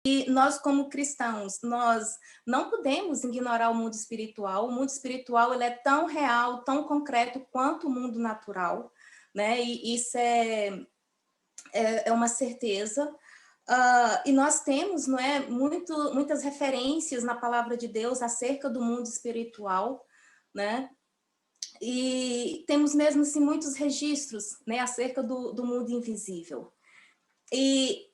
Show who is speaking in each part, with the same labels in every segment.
Speaker 1: E nós, como cristãos, nós não podemos ignorar o mundo espiritual. O mundo espiritual ele é tão real, tão concreto quanto o mundo natural, né? E isso é uma certeza. E nós temos, não é, muitas referências na palavra de Deus acerca do mundo espiritual, né? E temos mesmo assim muitos registros, né, acerca do mundo invisível. E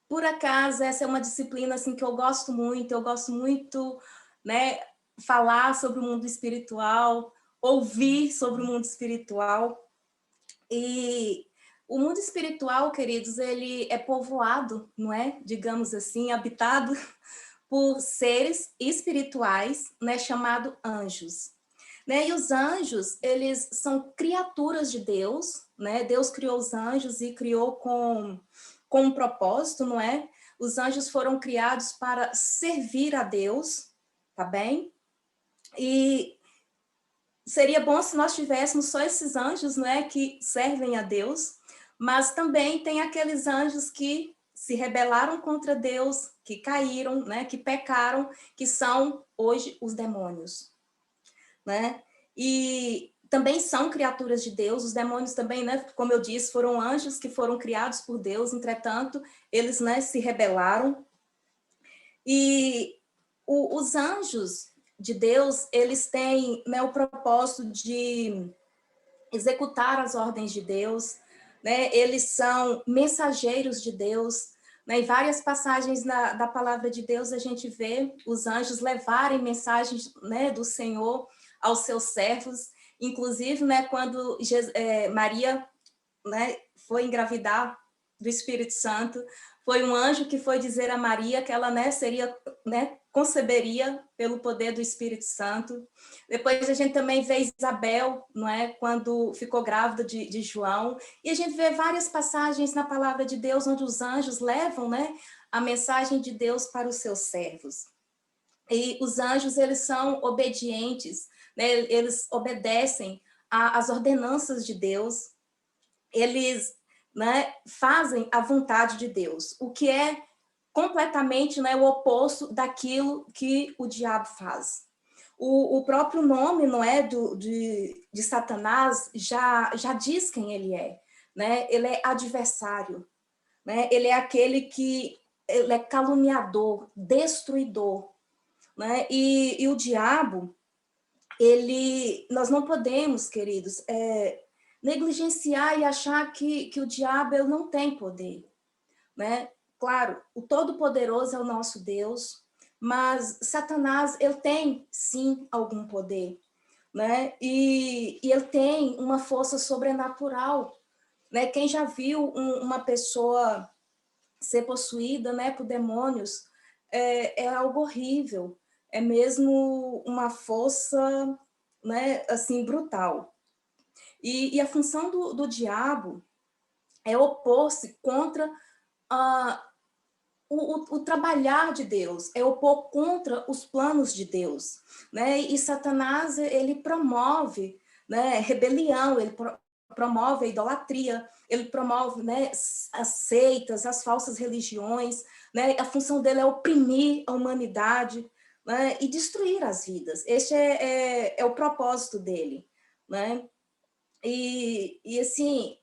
Speaker 1: por acaso essa é uma disciplina assim que eu gosto muito, né, falar sobre o mundo espiritual, ouvir sobre o mundo espiritual. E o mundo espiritual, queridos, ele é povoado, não é? Digamos assim, habitado por seres espirituais, né, chamado anjos. Né? E os anjos, eles são criaturas de Deus, né? Deus criou os anjos e criou com um propósito, não é? Os anjos foram criados para servir a Deus, tá bem? E seria bom se nós tivéssemos só esses anjos, não é, que servem a Deus, mas também tem aqueles anjos que se rebelaram contra Deus, que caíram, né, que pecaram, que são hoje os demônios, né? E também são criaturas de Deus, os demônios também, né, como eu disse, foram anjos que foram criados por Deus, entretanto, eles, né, se rebelaram. E os anjos de Deus, eles têm, né, o propósito de executar as ordens de Deus, né? Eles são mensageiros de Deus, né? Em várias passagens da palavra de Deus a gente vê os anjos levarem mensagens, né, do Senhor aos seus servos, inclusive, né, quando Maria, né, foi engravidar do Espírito Santo, foi um anjo que foi dizer a Maria que ela, né, seria, né, conceberia pelo poder do Espírito Santo. Depois a gente também vê Isabel, não é, quando ficou grávida de João, e a gente vê várias passagens na palavra de Deus onde os anjos levam, né, a mensagem de Deus para os seus servos. E os anjos, eles são obedientes, né, eles obedecem às ordenanças de Deus, eles, né, fazem a vontade de Deus, o que é completamente, né, o oposto daquilo que o diabo faz. O próprio nome, não é, de Satanás já diz quem ele é, né? Ele é adversário, né? Ele é aquele que ele é caluniador, destruidor, né? E o diabo, nós não podemos, queridos, negligenciar e achar que o diabo ele não tem poder, né? Claro, o Todo-Poderoso é o nosso Deus, mas Satanás, ele tem, sim, algum poder, né? E ele tem uma força sobrenatural, né? Quem já viu uma pessoa ser possuída, né, por demônios, é algo horrível, é mesmo uma força, né, assim, brutal. E a função do diabo é opor-se contra o trabalhar de Deus, é opor contra os planos de Deus, né? E Satanás, ele promove, né, rebelião, ele promove a idolatria, ele promove, né, as seitas, as falsas religiões, né? A função dele é oprimir a humanidade, né, e destruir as vidas. Este é o propósito dele, né? E assim,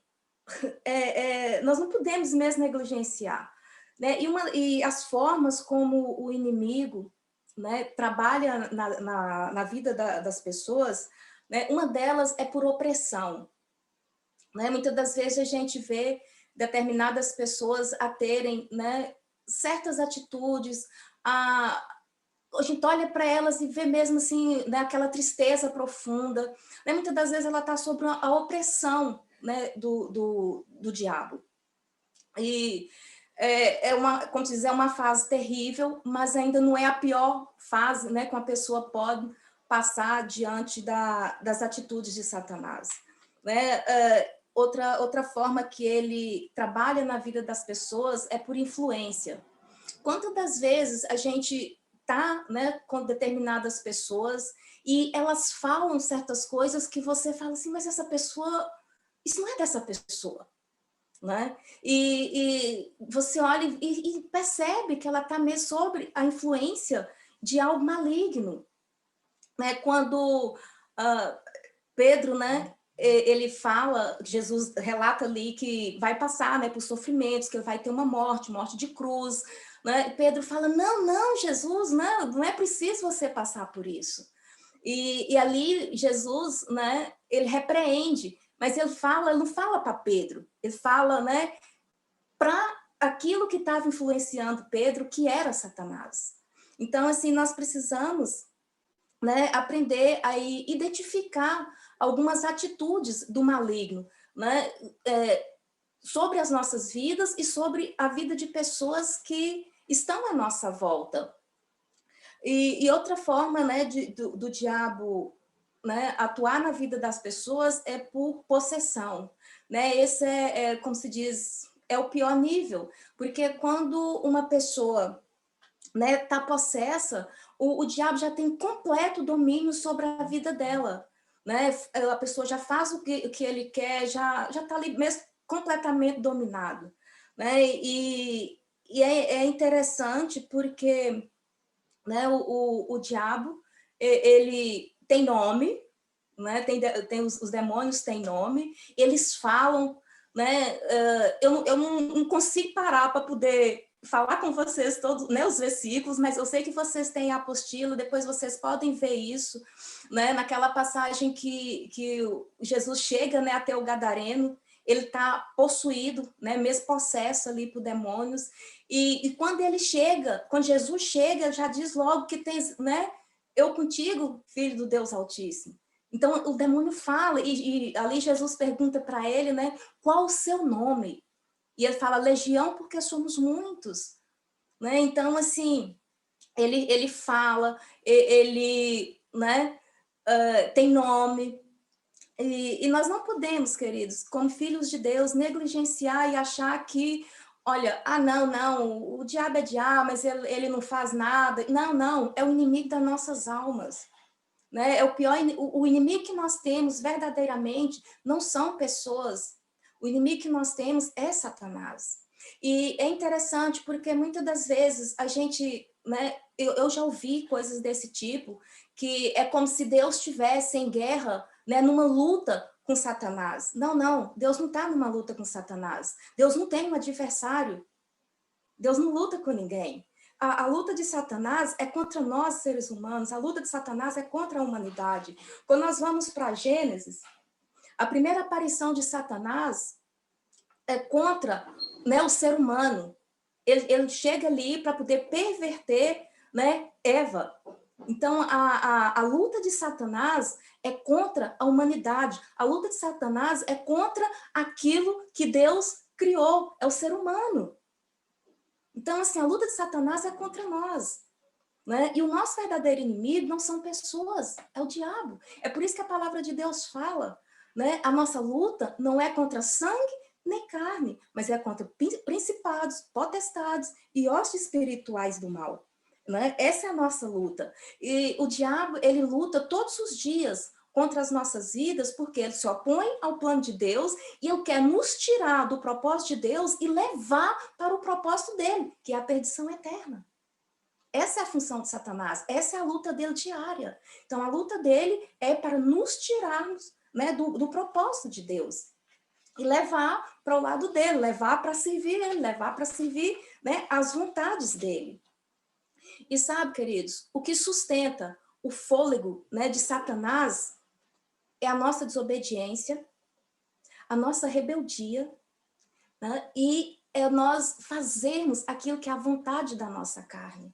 Speaker 1: nós não podemos mesmo negligenciar, né? E as formas como o inimigo, né, trabalha na vida das pessoas, né? Uma delas é por opressão, né? Muitas das vezes a gente vê determinadas pessoas a terem, né, certas atitudes, a gente olha para elas e vê mesmo assim, né, aquela tristeza profunda, né? Muitas das vezes ela está sob a opressão, né, do diabo. E como dizer, é uma fase terrível, mas ainda não é a pior fase, né, que uma pessoa pode passar diante das atitudes de Satanás, né? Outra forma que ele trabalha na vida das pessoas é por influência. Quantas das vezes a gente tá, né, com determinadas pessoas e elas falam certas coisas que você fala assim, mas essa pessoa, isso não é dessa pessoa, né? E você olha e percebe que ela está meio sobre a influência de algo maligno, né? Quando Pedro, né, ele fala, Jesus relata ali que vai passar, né, por sofrimentos, que ele vai ter uma morte de cruz, né? Pedro fala, não, não, Jesus, não é preciso você passar por isso. E ali Jesus, né, ele repreende, mas ele não fala para Pedro, ele fala, né, para aquilo que estava influenciando Pedro, que era Satanás. Então, assim, nós precisamos, né, aprender a identificar algumas atitudes do maligno, né, sobre as nossas vidas e sobre a vida de pessoas que estão à nossa volta. E outra forma, né, do diabo, né, atuar na vida das pessoas é por possessão, né? Esse como se diz, é o pior nível, porque quando uma pessoa, né, tá possessa, o diabo já tem completo domínio sobre a vida dela, né? A pessoa já faz o que ele quer, já tá ali mesmo completamente dominado, né? E é interessante porque, né, o diabo, ele tem nome, né? Tem os demônios têm nome, eles falam, né? Eu não consigo parar para poder falar com vocês todos, né, os versículos, mas eu sei que vocês têm a apostila, depois vocês podem ver isso, né? Naquela passagem que Jesus chega, né, até o Gadareno, ele está possuído, né, mesmo possesso ali por demônios, e quando ele chega, quando Jesus chega, já diz logo que tem, né, eu contigo, filho do Deus Altíssimo. Então, o demônio fala, e ali Jesus pergunta para ele, né, qual o seu nome? E ele fala, Legião, porque somos muitos, né? Então, assim, ele fala, ele, né, tem nome, e nós não podemos, queridos, como filhos de Deus, negligenciar e achar que, olha, não, o diabo é diabo, mas ele não faz nada. Não, não, é o inimigo das nossas almas, né? É o pior, o inimigo que nós temos verdadeiramente não são pessoas. O inimigo que nós temos é Satanás. E é interessante porque muitas das vezes a gente, né, eu já ouvi coisas desse tipo, que é como se Deus estivesse em guerra, né, numa luta com Satanás. Não, não, Deus não está numa luta com Satanás. Deus não tem um adversário. Deus não luta com ninguém. A luta de Satanás é contra nós, seres humanos. A luta de Satanás é contra a humanidade. Quando nós vamos para Gênesis, a primeira aparição de Satanás é contra, né, o ser humano. Ele chega ali para poder perverter, né, Eva. Então, a luta de Satanás é contra a humanidade. A luta de Satanás é contra aquilo que Deus criou, é o ser humano. Então, assim, a luta de Satanás é contra nós, né? E o nosso verdadeiro inimigo não são pessoas, é o diabo. É por isso que a palavra de Deus fala, né? A nossa luta não é contra sangue nem carne, mas é contra principados, potestades e hostes espirituais do mal, né? Essa é a nossa luta. E o diabo, ele luta todos os dias contra as nossas vidas, porque ele se opõe ao plano de Deus e ele quer nos tirar do propósito de Deus e levar para o propósito dele, que é a perdição eterna. Essa é a função de Satanás, essa é a luta dele diária. Então, a luta dele é para nos tirarmos, né, do propósito de Deus e levar para o lado dele, levar para servir ele, levar para servir, né, as vontades dele. E sabe, queridos, o que sustenta o fôlego, né, de Satanás é a nossa desobediência, a nossa rebeldia, né, e é nós fazermos aquilo que é a vontade da nossa carne.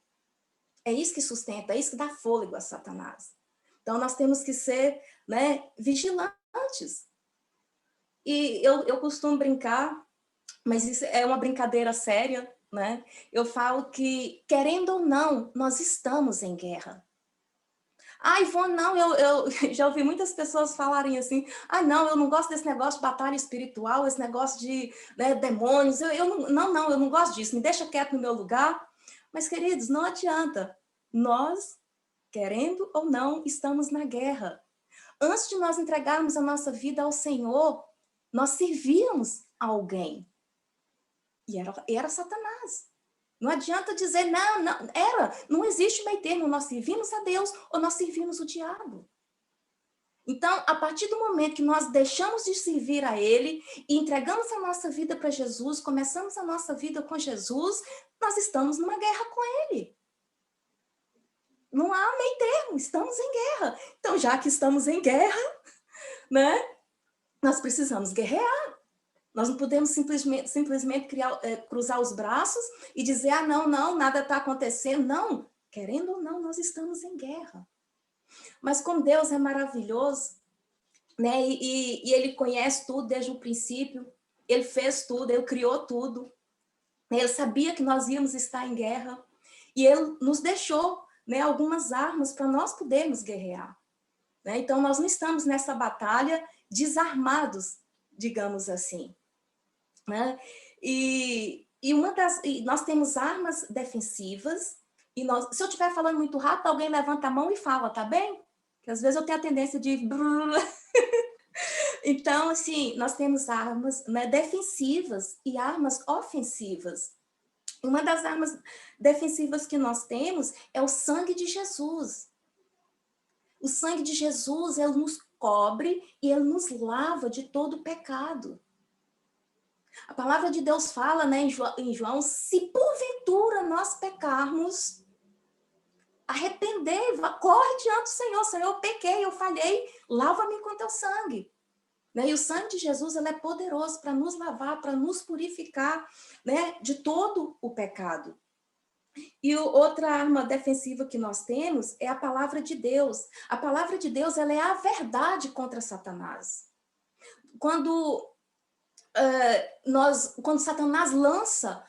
Speaker 1: É isso que sustenta, é isso que dá fôlego a Satanás. Então, nós temos que ser, né, vigilantes. E eu costumo brincar, mas isso é uma brincadeira séria, né? Eu falo que, querendo ou não, nós estamos em guerra. Ah, Ivone, não, eu já ouvi muitas pessoas falarem assim, ah, não, eu não gosto desse negócio de batalha espiritual, esse negócio de, né, demônios, eu não gosto disso, me deixa quieto no meu lugar. Mas, queridos, não adianta. Nós, querendo ou não, estamos na guerra. Antes de nós entregarmos a nossa vida ao Senhor, nós servíamos a alguém. E era Satanás. Não adianta dizer, não existe meio termo, nós servimos a Deus ou nós servimos o diabo. Então, a partir do momento que nós deixamos de servir a Ele e entregamos a nossa vida para Jesus, começamos a nossa vida com Jesus, nós estamos numa guerra com Ele. Não há meio termo, estamos em guerra. Então, já que estamos em guerra, né, nós precisamos guerrear. Nós não podemos simplesmente cruzar os braços e dizer, não, nada está acontecendo. Não, querendo ou não, nós estamos em guerra. Mas como Deus é maravilhoso, né? E Ele conhece tudo desde o princípio, Ele fez tudo, Ele criou tudo. Ele sabia que nós íamos estar em guerra e Ele nos deixou, né, algumas armas para nós podermos guerrear. Né? Então, nós não estamos nessa batalha desarmados, digamos assim. Né? E nós temos armas defensivas, e se eu estiver falando muito rápido, alguém levanta a mão e fala, tá bem? Porque às vezes eu tenho a tendência de... Então, assim, nós temos armas, né, defensivas e armas ofensivas. Uma das armas defensivas que nós temos é o sangue de Jesus. O sangue de Jesus, ele nos cobre e ele nos lava de todo pecado. A palavra de Deus fala, né, em João, se porventura nós pecarmos, arrepender, corre diante do Senhor. Senhor, eu pequei, eu falhei, lava-me com teu sangue. Né? E o sangue de Jesus, ele é poderoso para nos lavar, para nos purificar, né, de todo o pecado. E outra arma defensiva que nós temos é a palavra de Deus. A palavra de Deus, ela é a verdade contra Satanás. Quando Satanás lança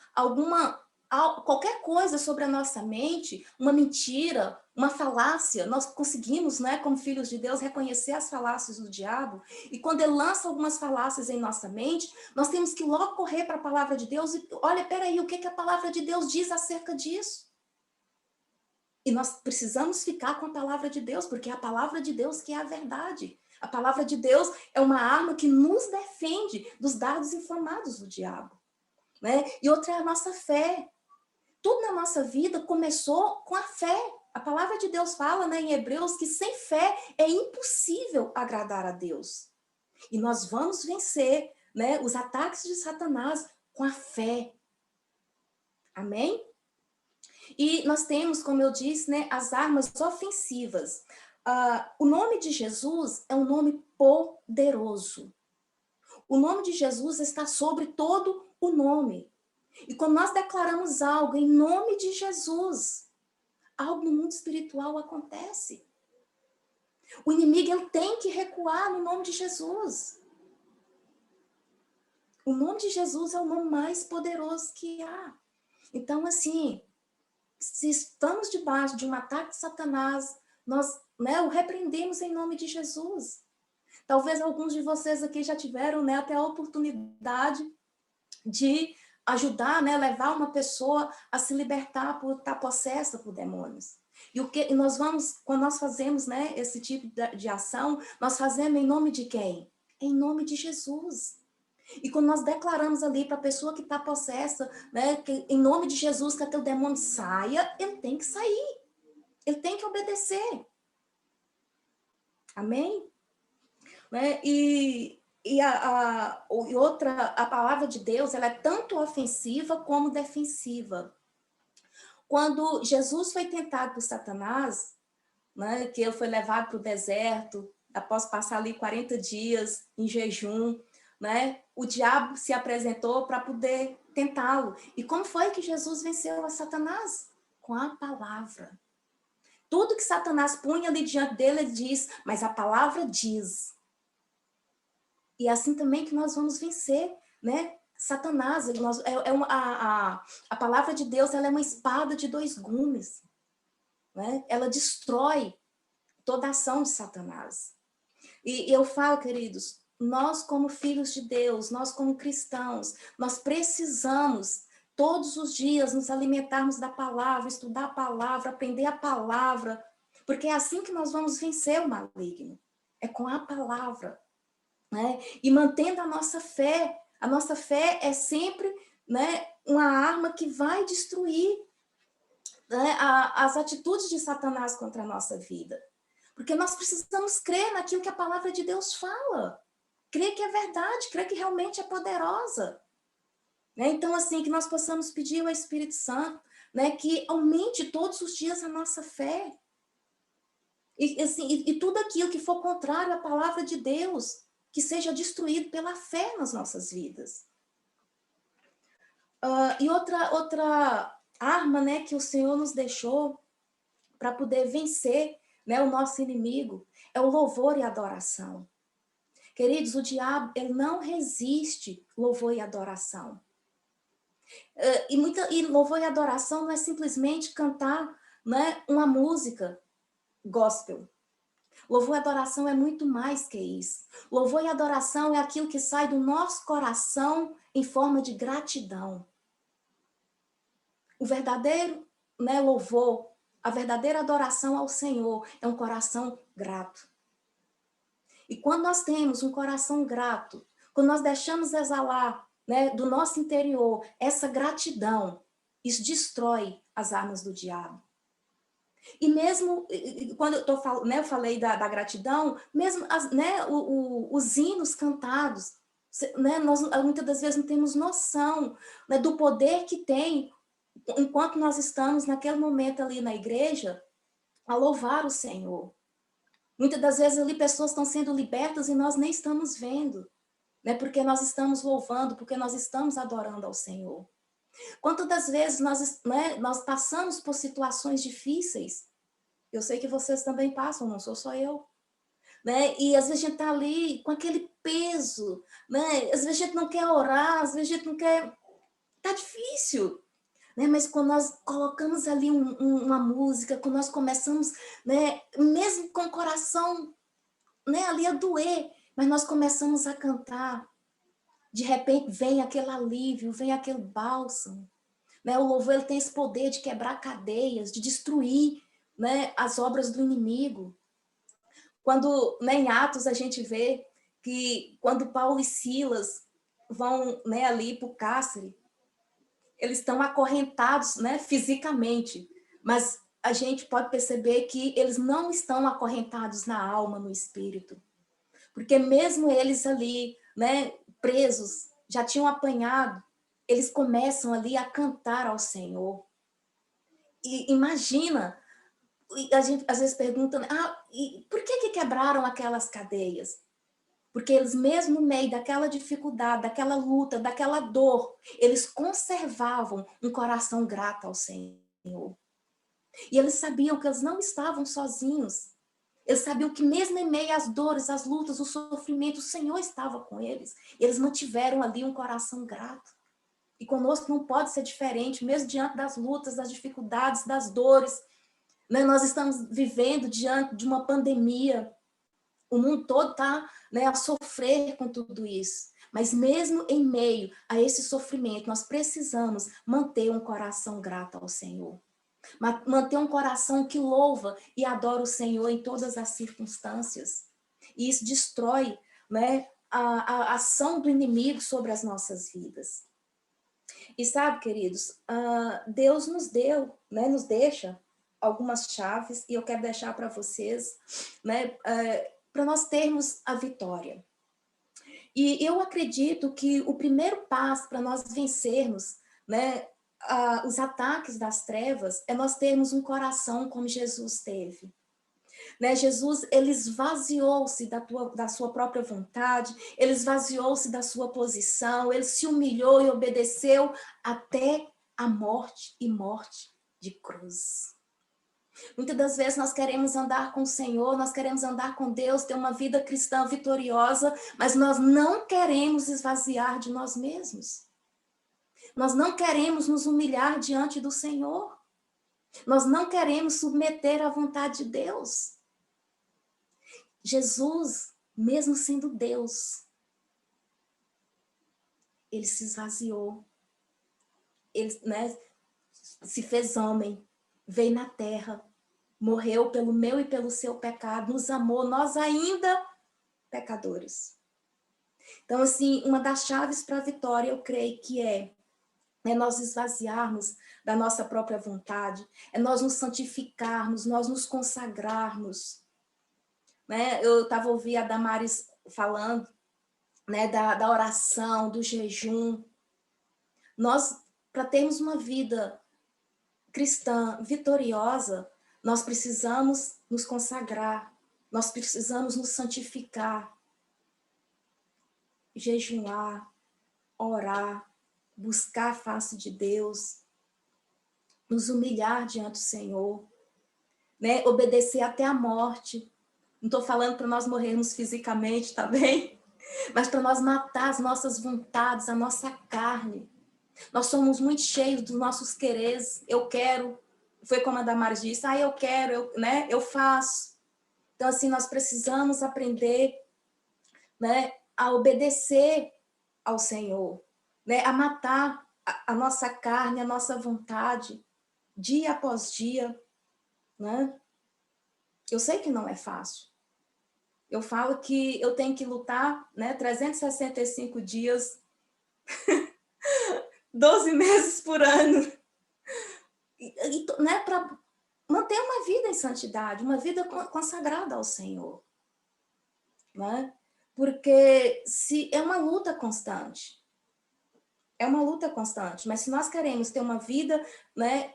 Speaker 1: qualquer coisa sobre a nossa mente, uma mentira, uma falácia, nós conseguimos, né, como filhos de Deus, reconhecer as falácias do diabo, e quando ele lança algumas falácias em nossa mente, nós temos que logo correr para a palavra de Deus e, olha, peraí, o que a palavra de Deus diz acerca disso? E nós precisamos ficar com a palavra de Deus, porque é a palavra de Deus que é a verdade. A palavra de Deus é uma arma que nos defende dos dardos inflamados do diabo. Né? E outra é a nossa fé. Tudo na nossa vida começou com a fé. A palavra de Deus fala, né, em Hebreus que sem fé é impossível agradar a Deus. E nós vamos vencer, né, os ataques de Satanás com a fé. Amém? E nós temos, como eu disse, né, as armas ofensivas. O nome de Jesus é um nome poderoso. O nome de Jesus está sobre todo o nome. E quando nós declaramos algo em nome de Jesus, algo no mundo espiritual acontece. O inimigo, ele tem que recuar no nome de Jesus. O nome de Jesus é o nome mais poderoso que há. Então, assim, se estamos debaixo de um ataque de Satanás, nós, né, o repreendemos em nome de Jesus. Talvez alguns de vocês aqui já tiveram, né, até a oportunidade de ajudar, né, levar uma pessoa a se libertar por estar possessa por demônios. E nós vamos, quando nós fazemos, né, esse tipo de ação, nós fazemos em nome de quem? Em nome de Jesus. E quando nós declaramos ali para a pessoa que está possessa, né, que em nome de Jesus, que até o demônio saia, ele tem que sair. Ele tem que obedecer. Amém? Né? A palavra de Deus, ela é tanto ofensiva como defensiva. Quando Jesus foi tentado por Satanás, né, que ele foi levado para o deserto, após passar ali 40 dias em jejum, né, o diabo se apresentou para poder tentá-lo. E como foi que Jesus venceu a Satanás? Com a palavra. Tudo que Satanás punha ali diante dele, ele diz, mas a palavra diz. E é assim também que nós vamos vencer, né? Satanás, a palavra de Deus, ela é uma espada de dois gumes, né? Ela destrói toda a ação de Satanás. E eu falo, queridos, nós como filhos de Deus, nós como cristãos, nós precisamos todos os dias nos alimentarmos da palavra, estudar a palavra, aprender a palavra, porque é assim que nós vamos vencer o maligno, é com a palavra. Né? E mantendo a nossa fé é sempre né, uma arma que vai destruir, né, as atitudes de Satanás contra a nossa vida. Porque nós precisamos crer naquilo que a palavra de Deus fala. Crer que é verdade, crer que realmente é poderosa. Né? Então, assim, que nós possamos pedir ao Espírito Santo, né, que aumente todos os dias a nossa fé. E, assim, e tudo aquilo que for contrário à palavra de Deus, que seja destruído pela fé nas nossas vidas. E outra arma, né, que o Senhor nos deixou para poder vencer, né, o nosso inimigo é o louvor e adoração. Queridos, o diabo, ele não resiste louvor e adoração. E louvor e adoração não é simplesmente cantar, né, uma música gospel. Louvor e adoração é muito mais que isso. Louvor e adoração é aquilo que sai do nosso coração em forma de gratidão. O verdadeiro, né, louvor, a verdadeira adoração ao Senhor é um coração grato. E quando nós temos um coração grato, quando nós deixamos exalar, né, do nosso interior essa gratidão, isso destrói as armas do diabo. E mesmo quando eu falei da gratidão, mesmo né, os hinos cantados, né, nós muitas das vezes não temos noção, né, do poder que tem enquanto nós estamos naquele momento ali na igreja a louvar o Senhor. Muitas das vezes ali pessoas estão sendo libertas e nós nem estamos vendo, né, porque nós estamos louvando, porque nós estamos adorando ao Senhor. Quantas das vezes nós passamos por situações difíceis? Eu sei que vocês também passam, não sou só eu. Né? E às vezes a gente está ali com aquele peso, né? Às vezes a gente não quer orar, às vezes a gente não quer... Está difícil. Né? Mas quando nós colocamos ali uma música, quando nós começamos, né, mesmo com o coração, né, ali a doer, mas nós começamos a cantar, de repente vem aquele alívio, vem aquele bálsamo. Né? O louvor ele tem esse poder de quebrar cadeias, de destruir, né, as obras do inimigo. Quando, né, em Atos a gente vê que quando Paulo e Silas vão, né, ali para o cárcere, eles estão acorrentados, né, fisicamente, mas a gente pode perceber que eles não estão acorrentados na alma, no espírito. Porque mesmo eles ali, né, presos, já tinham apanhado, eles começam ali a cantar ao Senhor. E imagina, a gente às vezes pergunta, e por que quebraram aquelas cadeias? Porque eles mesmo no meio daquela dificuldade, daquela luta, daquela dor, eles conservavam um coração grato ao Senhor. E eles sabiam que eles não estavam sozinhos. Eles sabiam que mesmo em meio às dores, às lutas, o sofrimento, o Senhor estava com eles. E eles mantiveram ali um coração grato. E conosco não pode ser diferente, mesmo diante das lutas, das dificuldades, das dores. Né? Nós estamos vivendo diante de uma pandemia. O mundo todo está, né, a sofrer com tudo isso. Mas mesmo em meio a esse sofrimento, nós precisamos manter um coração grato ao Senhor. Manter um coração que louva e adora o Senhor em todas as circunstâncias. E isso destrói, né, a ação do inimigo sobre as nossas vidas. E sabe, queridos, Deus nos deu, né, nos deixa algumas chaves, e eu quero deixar para vocês, né, para nós termos a vitória. E eu acredito que o primeiro passo para nós vencermos, né, os ataques das trevas é nós termos um coração como Jesus teve. Né? Jesus, ele esvaziou-se da sua própria vontade, ele esvaziou-se da sua posição, ele se humilhou e obedeceu até a morte e morte de cruz. Muitas das vezes nós queremos andar com o Senhor, nós queremos andar com Deus, ter uma vida cristã vitoriosa, mas nós não queremos esvaziar de nós mesmos. Nós não queremos nos humilhar diante do Senhor. Nós não queremos submeter à vontade de Deus. Jesus, mesmo sendo Deus, ele se esvaziou. Ele, né, se fez homem, veio na terra, morreu pelo meu e pelo seu pecado, nos amou, nós ainda pecadores. Então, assim, uma das chaves para a vitória, eu creio que é é nós esvaziarmos da nossa própria vontade, é nós nos santificarmos, nós nos consagrarmos, né? Eu estava ouvindo a Damares falando, né, da oração, do jejum. Nós, para termos uma vida cristã vitoriosa, nós precisamos nos consagrar, nós precisamos nos santificar, jejuar, orar, buscar a face de Deus, nos humilhar diante do Senhor, né? Obedecer até a morte. Não estou falando para nós morrermos fisicamente, tá bem? Mas para nós matar as nossas vontades, a nossa carne. Nós somos muito cheios dos nossos quereres. Eu quero, foi como a Damares disse, eu quero, né? Eu faço. Então, assim, nós precisamos aprender, né, a obedecer ao Senhor, né, a matar a nossa carne, a nossa vontade, dia após dia, né? Eu sei que não é fácil. Eu falo que eu tenho que lutar, né, 365 dias, 12 meses por ano, né, para manter uma vida em santidade, uma vida consagrada ao Senhor, né? Porque se é uma luta constante. É uma luta constante, mas se nós queremos ter uma vida, né,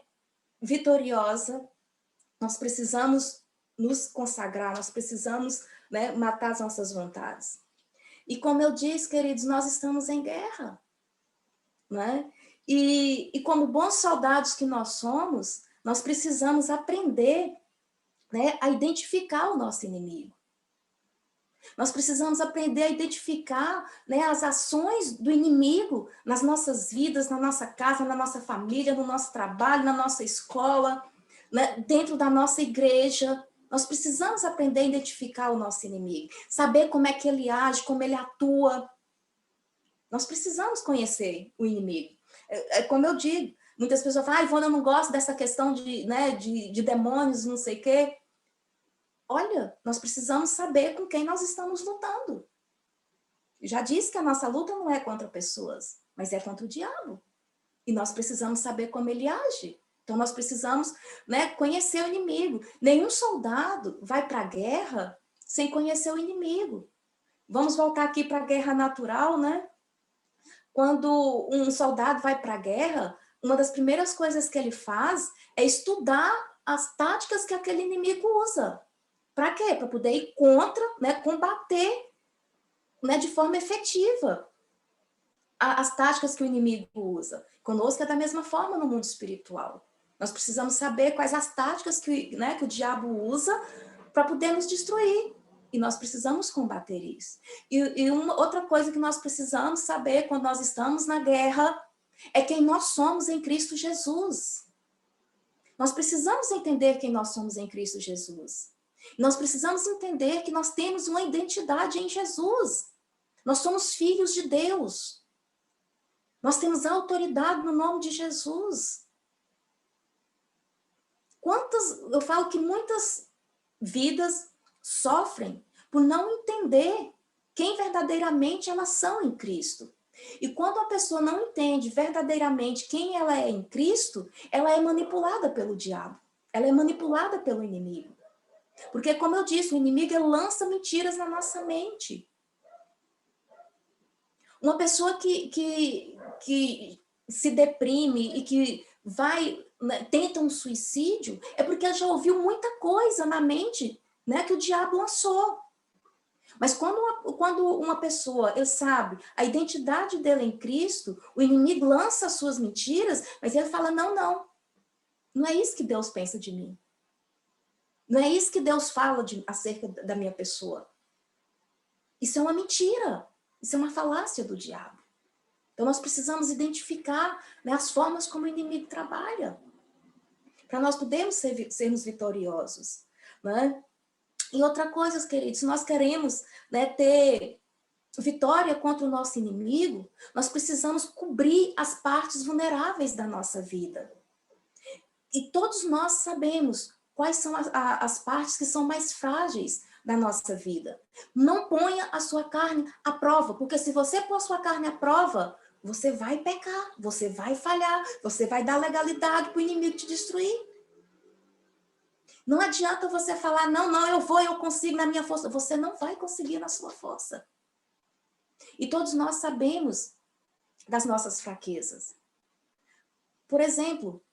Speaker 1: vitoriosa, nós precisamos nos consagrar, nós precisamos, né, matar as nossas vontades. E como eu disse, queridos, nós estamos em guerra, né? E como bons soldados que nós somos, nós precisamos aprender, né, a identificar o nosso inimigo. Nós precisamos aprender a identificar, né, as ações do inimigo nas nossas vidas, na nossa casa, na nossa família, no nosso trabalho, na nossa escola, né, dentro da nossa igreja. Nós precisamos aprender a identificar o nosso inimigo, saber como é que ele age, como ele atua. Nós precisamos conhecer o inimigo. É como eu digo, muitas pessoas falam, Ivone, eu não gosto dessa questão de, né, de demônios, não sei o quê. Olha, nós precisamos saber com quem nós estamos lutando. Já disse que a nossa luta não é contra pessoas, mas é contra o diabo. E nós precisamos saber como ele age. Então, nós precisamos, né, conhecer o inimigo. Nenhum soldado vai para a guerra sem conhecer o inimigo. Vamos voltar aqui para a guerra natural, né? Quando um soldado vai para a guerra, uma das primeiras coisas que ele faz é estudar as táticas que aquele inimigo usa. Para quê? Para poder ir contra, né, combater, né, de forma efetiva as táticas que o inimigo usa. Conosco é da mesma forma no mundo espiritual. Nós precisamos saber quais as táticas que, né, que o diabo usa para poder nos destruir. E nós precisamos combater isso. E uma outra coisa que nós precisamos saber quando nós estamos na guerra é quem nós somos em Cristo Jesus. Nós precisamos entender quem nós somos em Cristo Jesus. Nós precisamos entender que nós temos uma identidade em Jesus. Nós somos filhos de Deus. Nós temos autoridade no nome de Jesus. Eu falo que muitas vidas sofrem por não entender quem verdadeiramente elas são em Cristo. E quando a pessoa não entende verdadeiramente quem ela é em Cristo, ela é manipulada pelo diabo. Ela é manipulada pelo inimigo. Porque, como eu disse, o inimigo lança mentiras na nossa mente. Uma pessoa que se deprime e que vai, né, tenta um suicídio, é porque ela já ouviu muita coisa na mente, né, que o diabo lançou. Mas quando uma pessoa, ele sabe a identidade dele em Cristo, o inimigo lança as suas mentiras, mas ele fala, não é isso que Deus pensa de mim. Não é isso que Deus fala acerca da minha pessoa. Isso é uma mentira. Isso é uma falácia do diabo. Então, nós precisamos identificar, né, as formas como o inimigo trabalha, para nós podermos sermos vitoriosos, né? E outra coisa, queridos, se nós queremos, né, ter vitória contra o nosso inimigo, nós precisamos cobrir as partes vulneráveis da nossa vida. E todos nós sabemos quais são as partes que são mais frágeis da nossa vida. Não ponha a sua carne à prova, porque se você pôr a sua carne à prova, você vai pecar, você vai falhar, você vai dar legalidade para o inimigo te destruir. Não adianta você falar, não, eu consigo na minha força. Você não vai conseguir na sua força. E todos nós sabemos das nossas fraquezas. Por exemplo,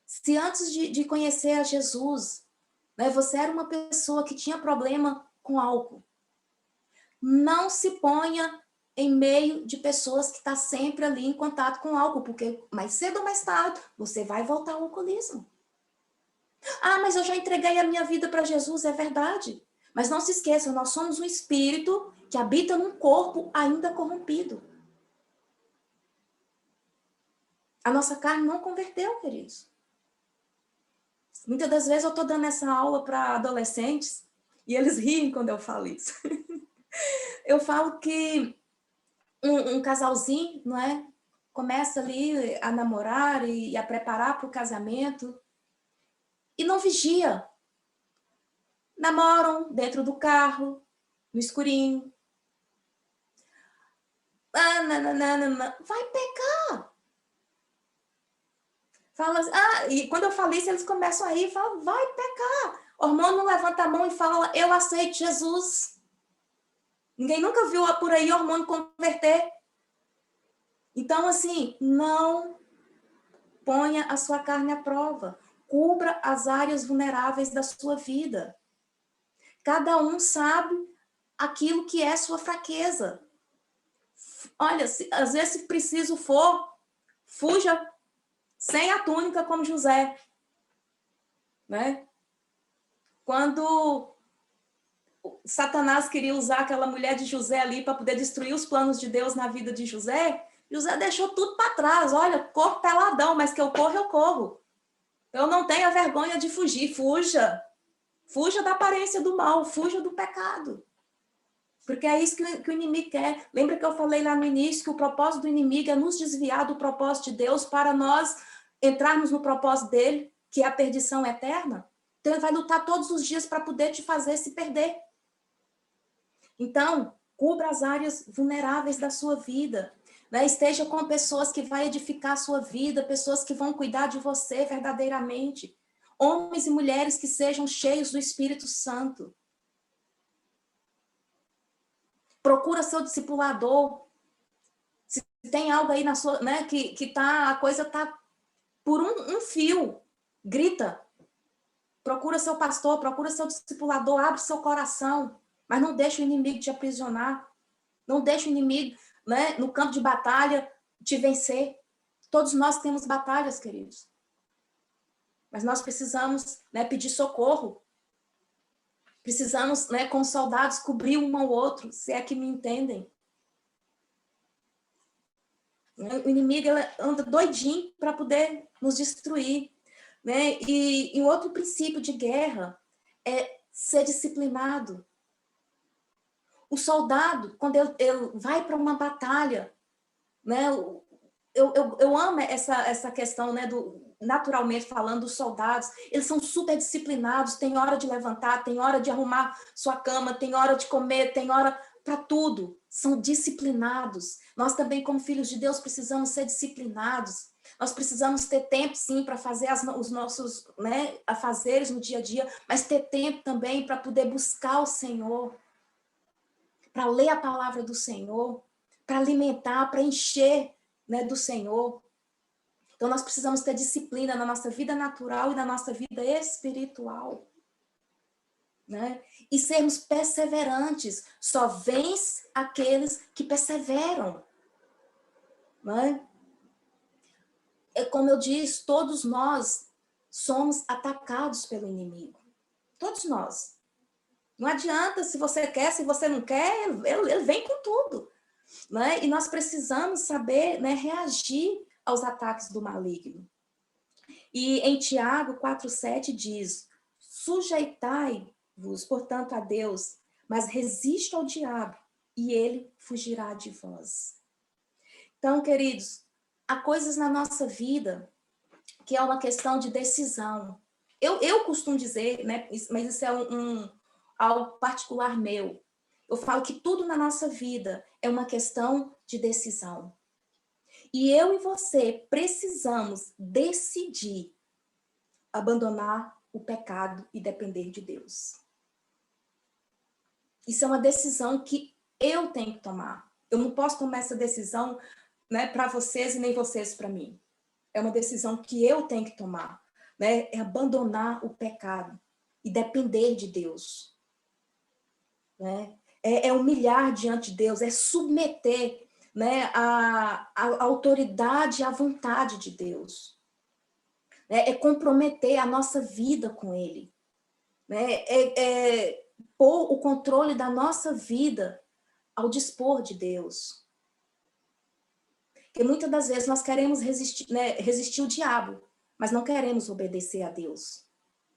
Speaker 1: se antes de conhecer a Jesus, né, você era uma pessoa que tinha problema com álcool, não se ponha em meio de pessoas que estão sempre ali em contato com álcool, porque mais cedo ou mais tarde você vai voltar ao alcoolismo. Ah, mas eu já entreguei a minha vida para Jesus, é verdade. Mas não se esqueça, nós somos um espírito que habita num corpo ainda corrompido. A nossa carne não converteu, queridos. Muitas das vezes eu estou dando essa aula para adolescentes e eles riem quando eu falo isso. Eu falo que um casalzinho, não é? Começa ali a namorar e a preparar para o casamento e não vigia. Namoram dentro do carro, no escurinho. Vai pecar. Fala, e quando eu falei isso, eles começam a rir e falam, vai pecar. O hormônio levanta a mão e fala, eu aceito Jesus. Ninguém nunca viu por aí o hormônio converter. Então, assim, não ponha a sua carne à prova. Cubra as áreas vulneráveis da sua vida. Cada um sabe aquilo que é sua fraqueza. Olha, às vezes, se preciso for, fuja sem a túnica como José. Né? Quando Satanás queria usar aquela mulher de José ali para poder destruir os planos de Deus na vida de José, José deixou tudo para trás. Olha, corro peladão, mas que eu corro, eu corro. Eu não tenho a vergonha de fugir. Fuja. Fuja da aparência do mal, fuja do pecado. Porque é isso que o inimigo quer. Lembra que eu falei lá no início que o propósito do inimigo é nos desviar do propósito de Deus para nós entrarmos no propósito dele, que é a perdição eterna? Então ele vai lutar todos os dias para poder te fazer se perder. Então, cubra as áreas vulneráveis da sua vida. Né? Esteja com pessoas que vão edificar a sua vida, pessoas que vão cuidar de você verdadeiramente. Homens e mulheres que sejam cheios do Espírito Santo. Procura seu discipulador. Se tem algo aí na sua, né, que tá, a coisa tá por um fio, grita. Procura seu pastor, procura seu discipulador, abre seu coração, mas não deixa o inimigo te aprisionar. Não deixa o inimigo, né, no campo de batalha te vencer. Todos nós temos batalhas, queridos. Mas nós precisamos, né, pedir socorro. Precisamos, né, com soldados, cobrir um ao outro, se é que me entendem. O inimigo anda doidinho para poder nos destruir. Né? E um outro princípio de guerra é ser disciplinado. O soldado, quando ele vai para uma batalha, né? Eu amo essa questão, né, naturalmente falando, dos soldados, eles são super disciplinados, tem hora de levantar, tem hora de arrumar sua cama, tem hora de comer, tem hora para tudo, são disciplinados. Nós também, como filhos de Deus, precisamos ser disciplinados. Nós precisamos ter tempo, sim, para fazer os nossos, né, afazeres no dia a dia, mas ter tempo também para poder buscar o Senhor, para ler a palavra do Senhor, para alimentar, para encher, né, do Senhor. Então, nós precisamos ter disciplina na nossa vida natural e na nossa vida espiritual. Né? E sermos perseverantes. Só vence aqueles que perseveram. Né? É como eu disse, todos nós somos atacados pelo inimigo. Todos nós. Não adianta se você quer, se você não quer, ele vem com tudo. Né? E nós precisamos saber, né, reagir aos ataques do maligno. E em Tiago 4,7 diz, sujeitai-vos, portanto, a Deus, mas resiste ao diabo, e ele fugirá de vós. Então, queridos, há coisas na nossa vida que é uma questão de decisão. Eu costumo dizer, né, mas isso é algo particular meu. Eu falo que tudo na nossa vida é uma questão de decisão. E eu e você precisamos decidir abandonar o pecado e depender de Deus. Isso é uma decisão que eu tenho que tomar. Eu não posso tomar essa decisão, né, para vocês e nem vocês para mim. É uma decisão que eu tenho que tomar, né? É abandonar o pecado e depender de Deus, né? É humilhar diante de Deus, é submeter, né, a autoridade e a vontade de Deus, né? É comprometer a nossa vida com Ele, né? Pôr o controle da nossa vida ao dispor de Deus. Porque muitas das vezes nós queremos resistir, né, resistir o diabo, mas não queremos obedecer a Deus.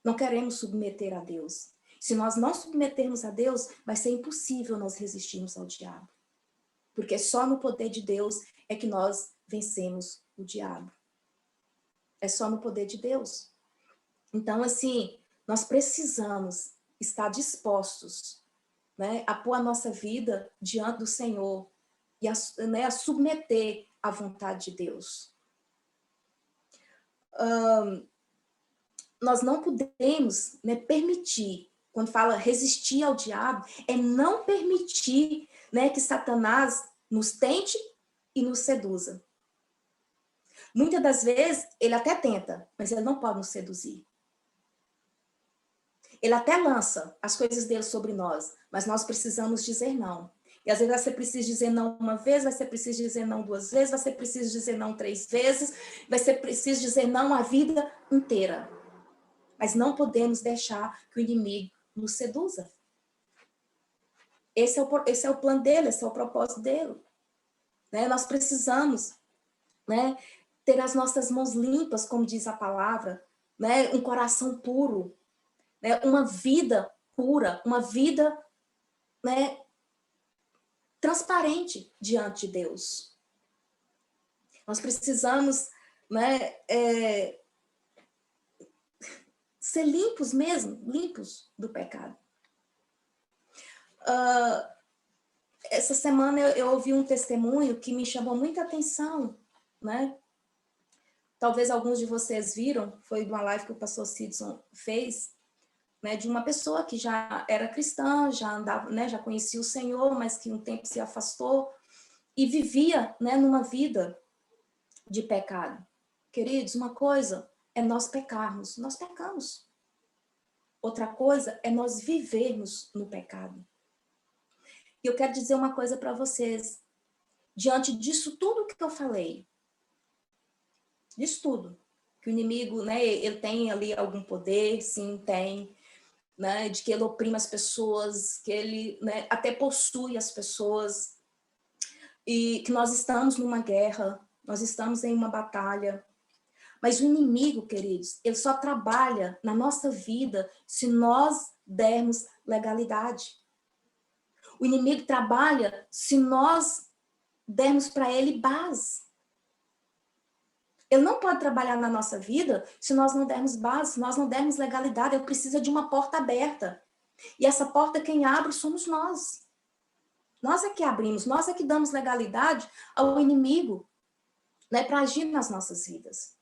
Speaker 1: Não queremos submeter a Deus. Se nós não submetermos a Deus, vai ser impossível nós resistirmos ao diabo. Porque só no poder de Deus é que nós vencemos o diabo. É só no poder de Deus. Então, assim, nós precisamos estar dispostos, né, a pôr a nossa vida diante do Senhor e né, a submeter à vontade de Deus. Nós não podemos, né, permitir, quando fala resistir ao diabo, é não permitir, né, que Satanás nos tente e nos seduza. Muitas das vezes, ele até tenta, mas ele não pode nos seduzir. Ele até lança as coisas dele sobre nós, mas nós precisamos dizer não. E às vezes você precisa dizer não uma vez, vai ser preciso dizer não duas vezes, vai ser preciso dizer não três vezes, vai ser preciso dizer não a vida inteira. Mas não podemos deixar que o inimigo nos seduza. Esse é o plano dele, esse é o propósito dele. Né? Nós precisamos, né, ter as nossas mãos limpas, como diz a palavra, né, um coração puro, né, uma vida pura, uma vida, né, transparente diante de Deus. Nós precisamos, né, ser limpos mesmo, limpos do pecado. Essa semana eu ouvi um testemunho que me chamou muita atenção, né? Talvez alguns de vocês viram, foi de uma live que o pastor Sidson fez, né, de uma pessoa que já era cristã, já andava, né, já conhecia o Senhor, mas que um tempo se afastou e vivia, né, numa vida de pecado. Queridos, uma coisa é nós pecarmos, nós pecamos. Outra coisa é nós vivermos no pecado. E eu quero dizer uma coisa para vocês. Diante disso tudo que eu falei, disso tudo, que o inimigo, né, ele tem ali algum poder, sim, tem, né, de que ele oprime as pessoas, que ele, né, até possui as pessoas, e que nós estamos numa guerra, nós estamos em uma batalha. Mas o inimigo, queridos, ele só trabalha na nossa vida se nós dermos legalidade. O inimigo trabalha se nós dermos para ele base. Ele não pode trabalhar na nossa vida se nós não dermos base, se nós não dermos legalidade. Ele precisa de uma porta aberta. E essa porta, quem abre, somos nós. Nós é que abrimos, nós é que damos legalidade ao inimigo, né, para agir nas nossas vidas.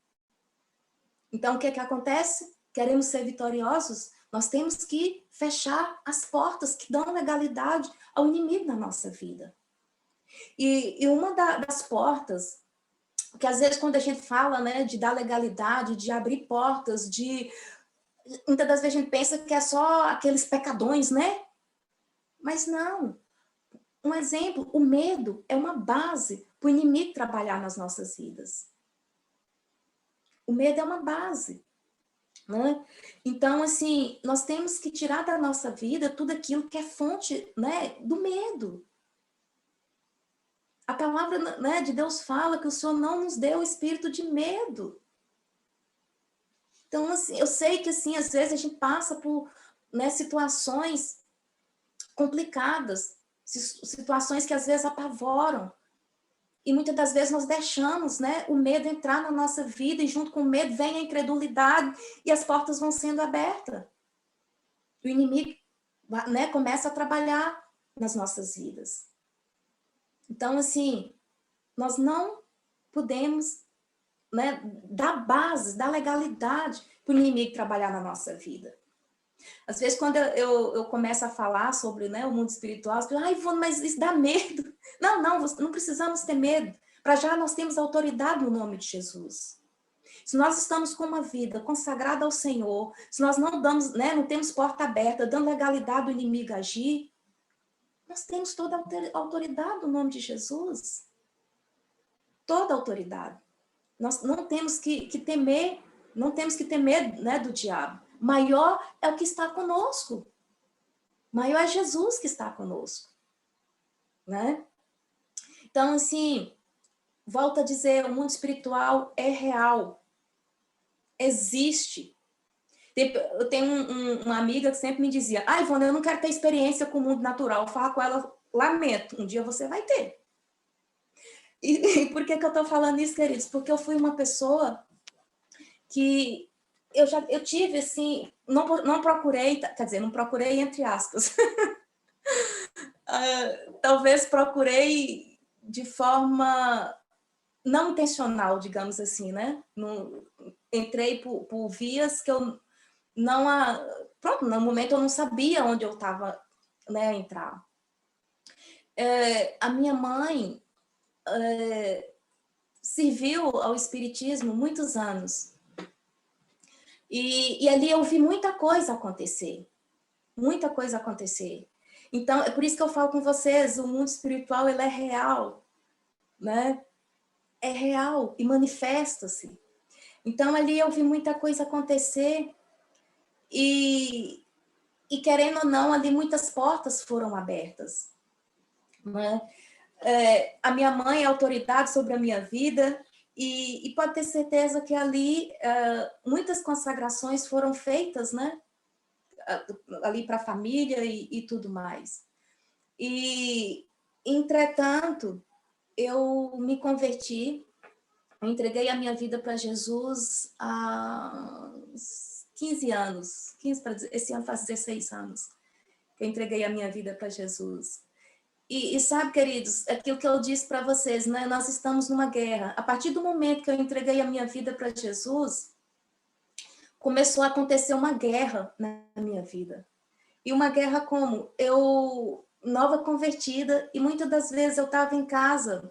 Speaker 1: Então, o que é que acontece? Queremos ser vitoriosos? Nós temos que fechar as portas que dão legalidade ao inimigo na nossa vida. E uma das portas, que às vezes quando a gente fala, né, de dar legalidade, de abrir portas, muitas das vezes a gente pensa que é só aqueles pecadões, né? Mas não. Um exemplo, o medo é uma base para o inimigo trabalhar nas nossas vidas. O medo é uma base, né? Então, assim, nós temos que tirar da nossa vida tudo aquilo que é fonte, né, do medo. A palavra, né, de Deus fala que o Senhor não nos deu o espírito de medo. Então, assim, eu sei que, assim, às vezes a gente passa por, né, situações complicadas, situações que às vezes apavoram. E muitas das vezes nós deixamos, né, o medo entrar na nossa vida e junto com o medo vem a incredulidade e as portas vão sendo abertas. O inimigo, né, começa a trabalhar nas nossas vidas. Então, assim, nós não podemos, né, dar bases, dar legalidade para o inimigo trabalhar na nossa vida. Às vezes, quando eu começo a falar sobre, né, o mundo espiritual, eu digo, ai, Ivone, mas isso dá medo. Não, não precisamos ter medo. Para já nós temos autoridade no nome de Jesus. Se nós estamos com uma vida consagrada ao Senhor, se nós não damos, né, não temos porta aberta, dando legalidade ao inimigo agir, nós temos toda a autoridade no nome de Jesus. Toda a autoridade. Nós não temos que temer, não temos que ter medo, né, do diabo. Maior é o que está conosco. Maior é Jesus que está conosco, né? Então, assim, volto a dizer, o mundo espiritual é real. Existe. Eu tenho uma amiga que sempre me dizia, ai, Ivone, eu não quero ter experiência com o mundo natural. Eu falo com ela, lamento, um dia você vai ter. E por que eu estou falando isso, queridos? Porque eu fui uma pessoa que eu tive, assim, não procurei, quer dizer, não procurei entre aspas. Talvez procurei de forma não intencional, digamos assim, né? Entrei por vias que eu não... Pronto, no momento eu não sabia onde eu estava, né, a entrar. A minha mãe serviu ao espiritismo muitos anos. E ali eu vi muita coisa acontecer. Muita coisa acontecer. Então, é por isso que eu falo com vocês, o mundo espiritual, ele é real, né? É real e manifesta-se. Então, ali eu vi muita coisa acontecer e querendo ou não, ali muitas portas foram abertas, né? A minha mãe é autoridade sobre a minha vida e pode ter certeza que ali muitas consagrações foram feitas, né? Ali para a família e tudo mais. E, entretanto, eu me converti, eu entreguei a minha vida para Jesus há 15 anos, esse ano faz 16 anos que eu entreguei a minha vida para Jesus. E sabe, queridos, aquilo que eu disse para vocês, né? Nós estamos numa guerra. A partir do momento que eu entreguei a minha vida para Jesus, começou a acontecer uma guerra na minha vida. E uma guerra como? Eu, nova convertida, e muitas das vezes eu estava em casa,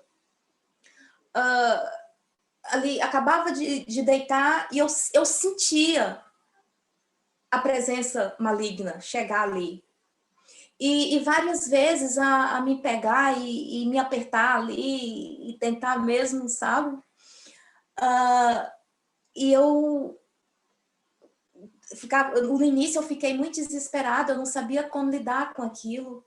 Speaker 1: ali, acabava de deitar, e eu sentia a presença maligna chegar ali. E várias vezes a me pegar e me apertar ali, e tentar mesmo, sabe? E eu ficava, no início eu fiquei muito desesperada, eu não sabia como lidar com aquilo.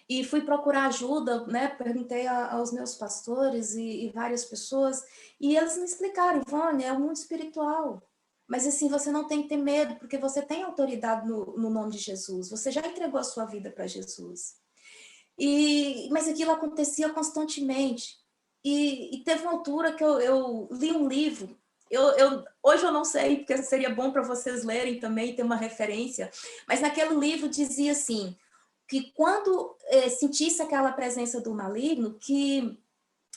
Speaker 1: E fui procurar ajuda, né? Perguntei aos meus pastores e várias pessoas, e eles me explicaram, Ivone, é o mundo espiritual. Mas assim, você não tem que ter medo, porque você tem autoridade no nome de Jesus, você já entregou a sua vida para Jesus. Mas aquilo acontecia constantemente. E teve uma altura que eu li um livro, hoje eu não sei, porque seria bom para vocês lerem também, ter uma referência, mas naquele livro dizia assim, que quando sentisse aquela presença do maligno, que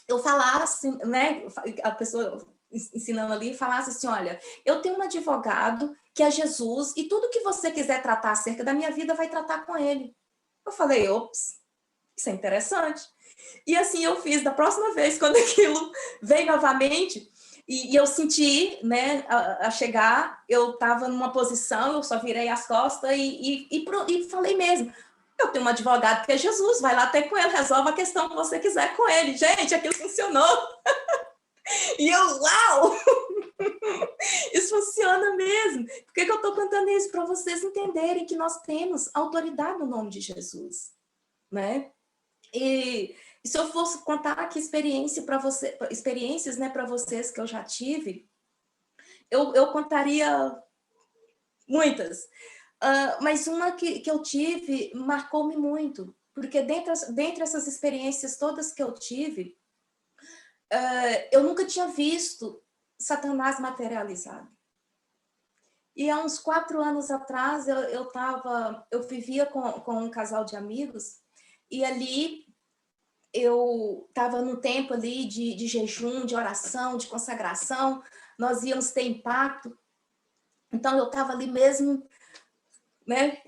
Speaker 1: eu falasse, né, a pessoa ensinando ali, falasse assim, olha, eu tenho um advogado que é Jesus, e tudo que você quiser tratar acerca da minha vida, vai tratar com ele. Eu falei, ops, isso é interessante. E assim eu fiz, da próxima vez, quando aquilo veio novamente, e eu senti, né, a chegar, eu estava numa posição, eu só virei as costas e falei mesmo, eu tenho um advogado que é Jesus, vai lá ter com ele, resolve a questão que você quiser com ele. Gente, aquilo funcionou. E eu, uau! Isso funciona mesmo. Por que eu estou contando isso? Para vocês entenderem que nós temos autoridade no nome de Jesus, né? E se eu fosse contar aqui experiências, né, para vocês que eu já tive, eu contaria muitas. Mas uma que eu tive marcou-me muito, porque dentre essas experiências todas que eu tive, eu nunca tinha visto Satanás materializado. E há uns 4 anos atrás, eu vivia com um casal de amigos, e ali eu estava num tempo ali de jejum, de oração, de consagração, nós íamos ter impacto. Então, eu estava ali mesmo, né,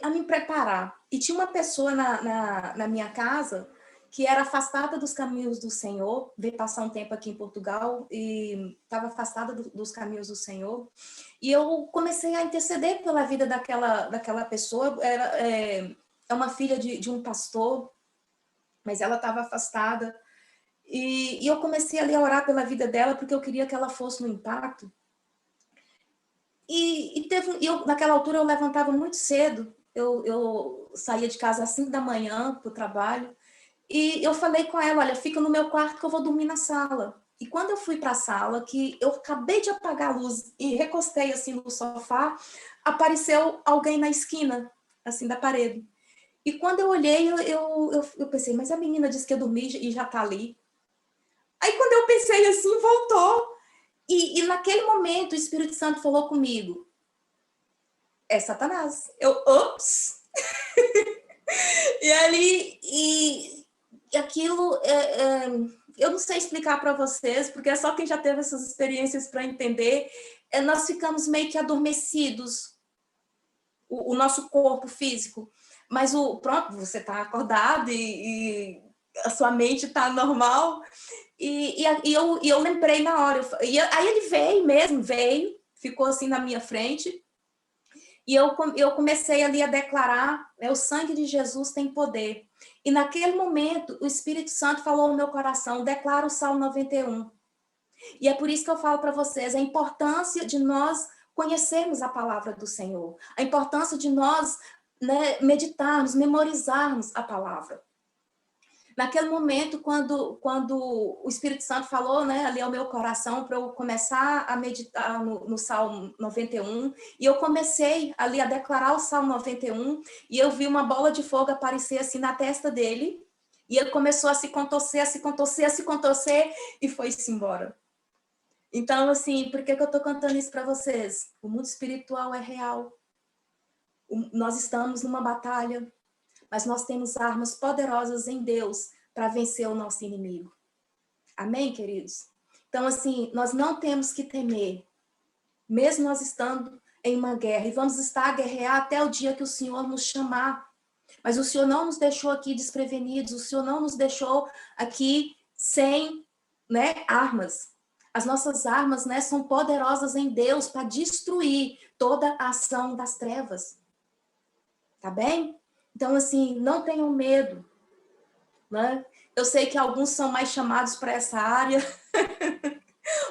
Speaker 1: a me preparar. E tinha uma pessoa na minha casa que era afastada dos caminhos do Senhor, veio passar um tempo aqui em Portugal e estava afastada dos caminhos do Senhor. E eu comecei a interceder pela vida daquela pessoa. É uma filha de um pastor, mas ela estava afastada. E eu comecei ali a orar pela vida dela, porque eu queria que ela fosse no impacto. Naquela altura eu levantava muito cedo, eu saía de casa às 5 da manhã para o trabalho, e eu falei com ela, olha, fica no meu quarto que eu vou dormir na sala. E quando eu fui para a sala, que eu acabei de apagar a luz e recostei assim no sofá, apareceu alguém na esquina, assim, da parede. E quando eu olhei, eu pensei, mas a menina disse que ia dormir e já está ali. Aí quando eu pensei assim, voltou. E naquele momento o Espírito Santo falou comigo, é Satanás. Ops! E ali, e aquilo, eu não sei explicar para vocês, porque é só quem já teve essas experiências para entender. Nós ficamos meio que adormecidos, o nosso corpo físico, mas pronto, você está acordado e a sua mente está normal. E eu lembrei na hora, aí ele veio, ficou assim na minha frente. E eu comecei ali a declarar, o sangue de Jesus tem poder. E naquele momento, o Espírito Santo falou no meu coração, declara o Salmo 91. E é por isso que eu falo para vocês, a importância de nós conhecermos a palavra do Senhor. A importância de nós, né, meditarmos, memorizarmos a palavra. Naquele momento, quando o Espírito Santo falou, né, ali ao meu coração, para eu começar a meditar no Salmo 91, e eu comecei ali a declarar o Salmo 91, e eu vi uma bola de fogo aparecer assim na testa dele, e ele começou a se contorcer, e foi-se embora. Então, assim, por que eu estou contando isso para vocês? O mundo espiritual é real. Nós estamos numa batalha, mas nós temos armas poderosas em Deus para vencer o nosso inimigo. Amém, queridos? Então, assim, nós não temos que temer, mesmo nós estando em uma guerra, e vamos estar a guerrear até o dia que o Senhor nos chamar. Mas o Senhor não nos deixou aqui desprevenidos, o Senhor não nos deixou aqui sem, né, armas. As nossas armas, né, são poderosas em Deus para destruir toda a ação das trevas. Tá bem? Então, assim, não tenham medo, né? Eu sei que alguns são mais chamados para essa área,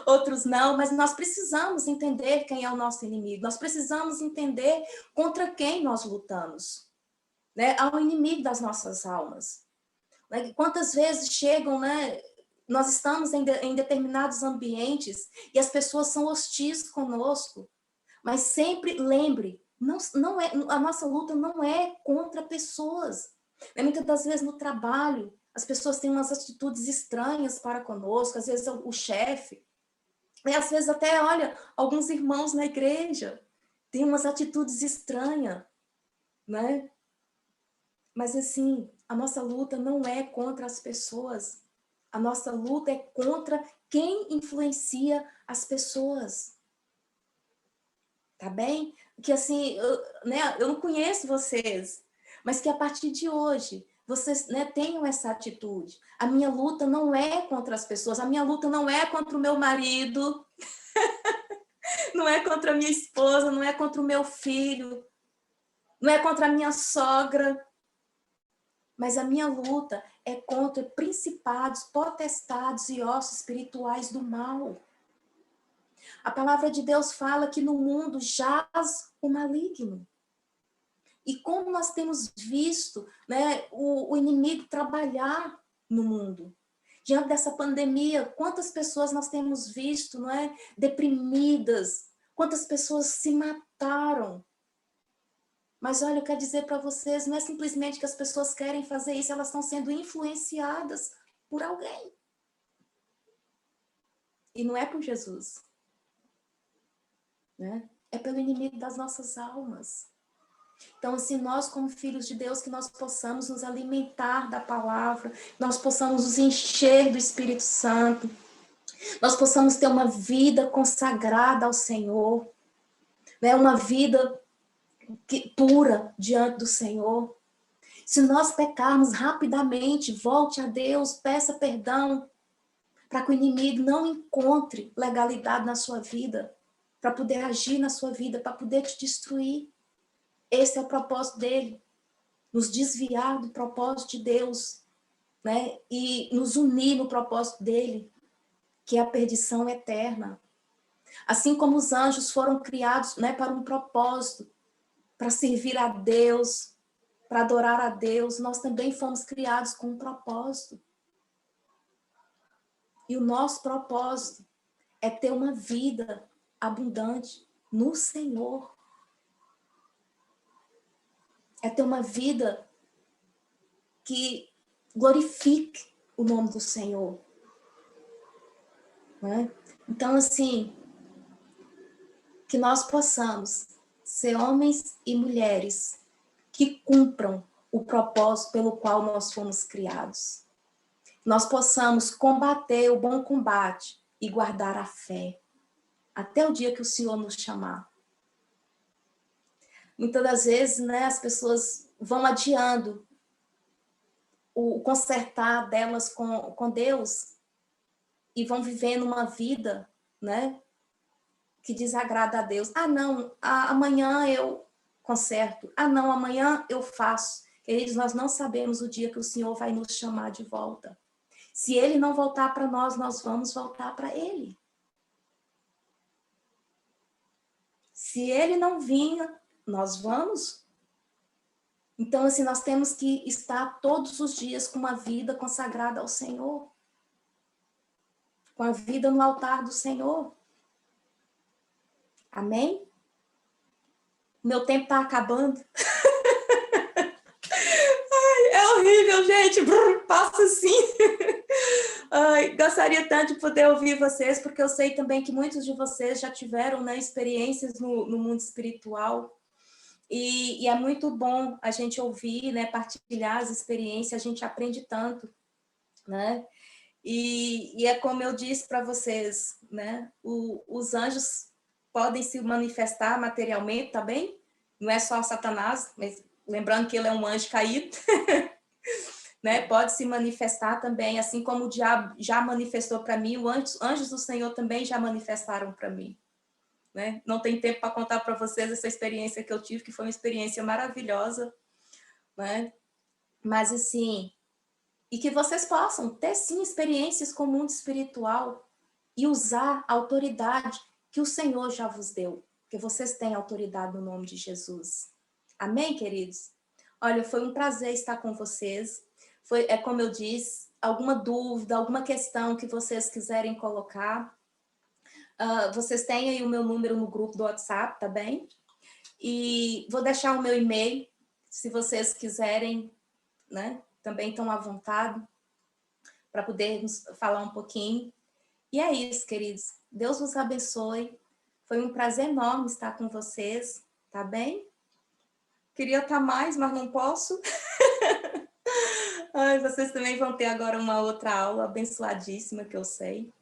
Speaker 1: outros não, mas nós precisamos entender quem é o nosso inimigo, nós precisamos entender contra quem nós lutamos, né? Ao inimigo das nossas almas. Né? Quantas vezes chegam, né? Nós estamos em determinados ambientes e as pessoas são hostis conosco, mas sempre lembre, não é, a nossa luta não é contra pessoas. Muitas das vezes no trabalho, as pessoas têm umas atitudes estranhas para conosco, às vezes o chefe, e às vezes até, olha, alguns irmãos na igreja têm umas atitudes estranhas, né? Mas assim, a nossa luta não é contra as pessoas, a nossa luta é contra quem influencia as pessoas. Tá bem? Que assim, eu não conheço vocês, mas que a partir de hoje vocês, né, tenham essa atitude. A minha luta não é contra as pessoas, a minha luta não é contra o meu marido, não é contra a minha esposa, não é contra o meu filho, não é contra a minha sogra, mas a minha luta é contra principados, potestades e ossos espirituais do mal. A palavra de Deus fala que no mundo jaz o maligno. E como nós temos visto, né, o inimigo trabalhar no mundo. Diante dessa pandemia, quantas pessoas nós temos visto, não é, deprimidas, quantas pessoas se mataram. Mas olha, eu quero dizer para vocês, não é simplesmente que as pessoas querem fazer isso, elas estão sendo influenciadas por alguém. E não é por Jesus, né? É pelo inimigo das nossas almas. Então, assim, nós como filhos de Deus, que nós possamos nos alimentar da palavra, nós possamos nos encher do Espírito Santo, nós possamos ter uma vida consagrada ao Senhor, né? Uma vida pura diante do Senhor. Se nós pecarmos rapidamente, volte a Deus, peça perdão, para que o inimigo não encontre legalidade na sua vida, para poder agir na sua vida, para poder te destruir. Esse é o propósito dele, nos desviar do propósito de Deus, né? E nos unir no propósito dele, que é a perdição eterna. Assim como os anjos foram criados, né, para um propósito, para servir a Deus, para adorar a Deus, nós também fomos criados com um propósito. E o nosso propósito é ter uma vida abundante no Senhor. É ter uma vida que glorifique o nome do Senhor. Né? Então, assim, que nós possamos ser homens e mulheres que cumpram o propósito pelo qual nós fomos criados. Nós possamos combater o bom combate e guardar a fé até o dia que o Senhor nos chamar. Muitas das vezes, né, as pessoas vão adiando o consertar delas com Deus e vão vivendo uma vida, né, que desagrada a Deus. Ah, não, amanhã eu conserto. Ah, não, amanhã eu faço. Queridos, nós não sabemos o dia que o Senhor vai nos chamar de volta. Se Ele não voltar para nós, nós vamos voltar para Ele. Se Ele não vinha, nós vamos. Então, assim, nós temos que estar todos os dias com uma vida consagrada ao Senhor. Com a vida no altar do Senhor. Amém? Meu tempo está acabando. Ai, é horrível, gente. Passa assim. Ai, gostaria tanto de poder ouvir vocês, porque eu sei também que muitos de vocês já tiveram, né, experiências no mundo espiritual. E é muito bom a gente ouvir, né, partilhar as experiências, a gente aprende tanto, né? E é como eu disse para vocês, né? Os anjos podem se manifestar materialmente, tá bem? Não é só Satanás, mas lembrando que ele é um anjo caído, né? Pode se manifestar também, assim como o diabo já manifestou para mim, os anjos do Senhor também já manifestaram para mim. Né? Não tem tempo para contar para vocês essa experiência que eu tive, que foi uma experiência maravilhosa, né? Mas assim, e que vocês possam ter sim experiências com o mundo espiritual e usar a autoridade que o Senhor já vos deu, que vocês têm autoridade no nome de Jesus. Amém, queridos? Olha, foi um prazer estar com vocês. Como eu disse, alguma dúvida, alguma questão que vocês quiserem colocar, vocês têm aí o meu número no grupo do WhatsApp, tá bem? E vou deixar o meu e-mail, se vocês quiserem, né? Também estão à vontade para podermos falar um pouquinho. E é isso, queridos. Deus vos abençoe. Foi um prazer enorme estar com vocês, tá bem? Queria estar mais, mas não posso. Ai, vocês também vão ter agora uma outra aula abençoadíssima, que eu sei.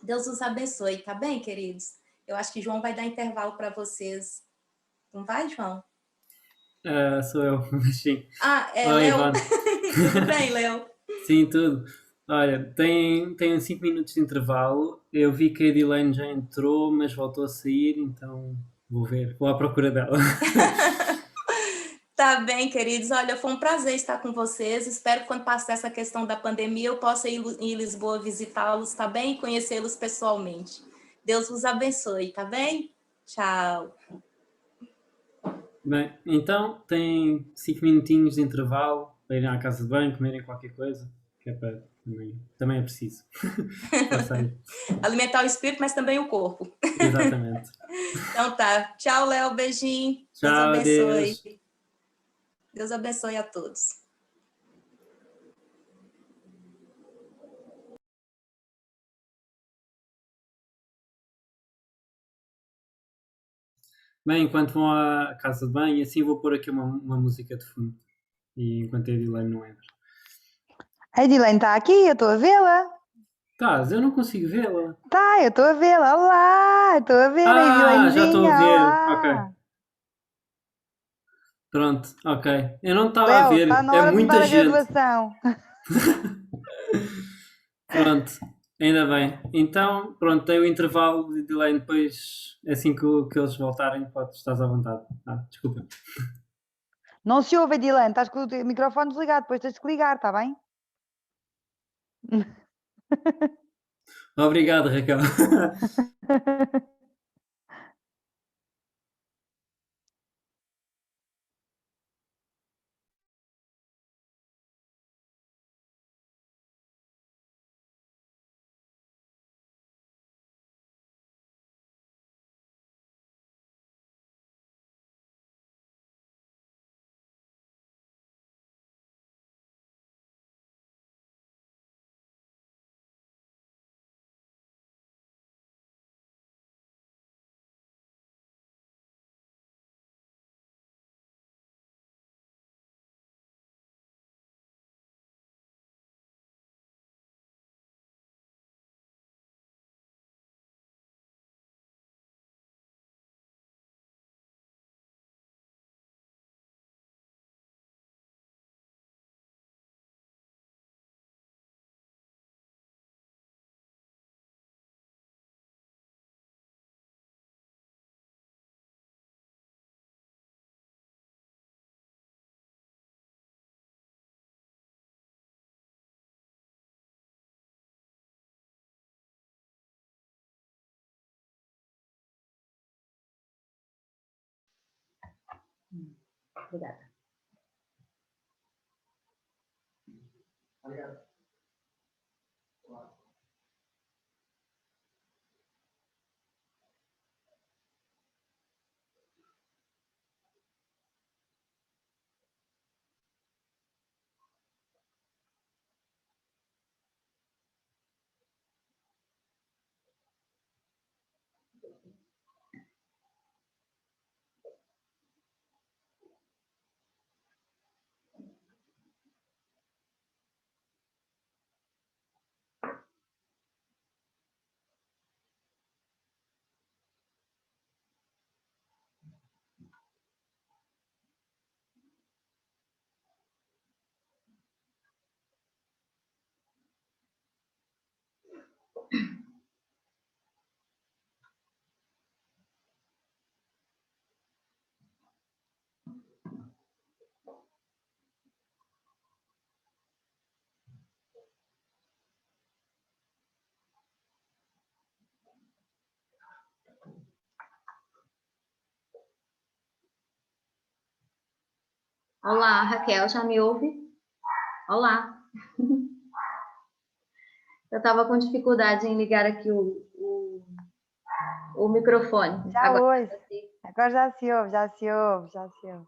Speaker 1: Deus os abençoe, tá bem, queridos? Eu acho que João vai dar intervalo para vocês. Não vai, João?
Speaker 2: Sou eu, mas sim.
Speaker 1: Ah, é
Speaker 2: Oi,
Speaker 1: Léo?
Speaker 2: Ivone.
Speaker 1: Tudo bem, Léo?
Speaker 2: Sim, tudo. Olha, tem 5 minutos de intervalo. Eu vi que a Edilene já entrou, mas voltou a sair, então vou ver. Vou à procura dela.
Speaker 1: Tá bem, queridos. Olha, foi um prazer estar com vocês. Espero que quando passar essa questão da pandemia eu possa ir em Lisboa visitá-los, tá bem? E conhecê-los pessoalmente. Deus vos abençoe, tá bem? Tchau.
Speaker 2: Bem, então tem 5 minutinhos de intervalo para irem à casa de banho, comerem qualquer coisa, que é para também é preciso. Força aí.
Speaker 1: Alimentar o espírito, mas também o corpo.
Speaker 2: Exatamente.
Speaker 1: Então tá. Tchau, Léo. Beijinho. Deus
Speaker 2: Tchau,
Speaker 1: abençoe.
Speaker 2: adeus.
Speaker 1: Deus abençoe a todos.
Speaker 2: Bem, enquanto vão à casa de banho, assim vou pôr aqui uma música de fundo. E enquanto a Edilene não entra.
Speaker 3: A Edilene está aqui, eu estou a vê-la.
Speaker 2: Tás, eu não consigo vê-la.
Speaker 3: Tá, eu estou a vê-la. Olá, estou a ver a
Speaker 2: Já estou a
Speaker 3: Edilenezinha.
Speaker 2: ver. Ok.
Speaker 3: Olá.
Speaker 2: Pronto, ok. Eu não estava a
Speaker 3: Léo, está
Speaker 2: ver.
Speaker 3: na
Speaker 2: É
Speaker 3: hora de
Speaker 2: muita
Speaker 3: mudar a
Speaker 2: gente.
Speaker 3: graduação.
Speaker 2: Pronto, ainda bem. Então, pronto, tem o intervalo de delay depois, assim que eles voltarem, estás à vontade. Desculpa.
Speaker 3: Não se ouve, Edilene, estás com o microfone desligado, depois tens que ligar, está bem?
Speaker 2: Obrigado, Raquel.
Speaker 1: Obrigada.
Speaker 4: Olá, Raquel, já me ouve? Olá. Eu estava com dificuldade em ligar aqui o microfone.
Speaker 3: Já ouço. Agora já se ouve, já se ouve, já se ouve.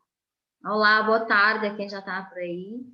Speaker 4: Olá, boa tarde a quem já está por aí.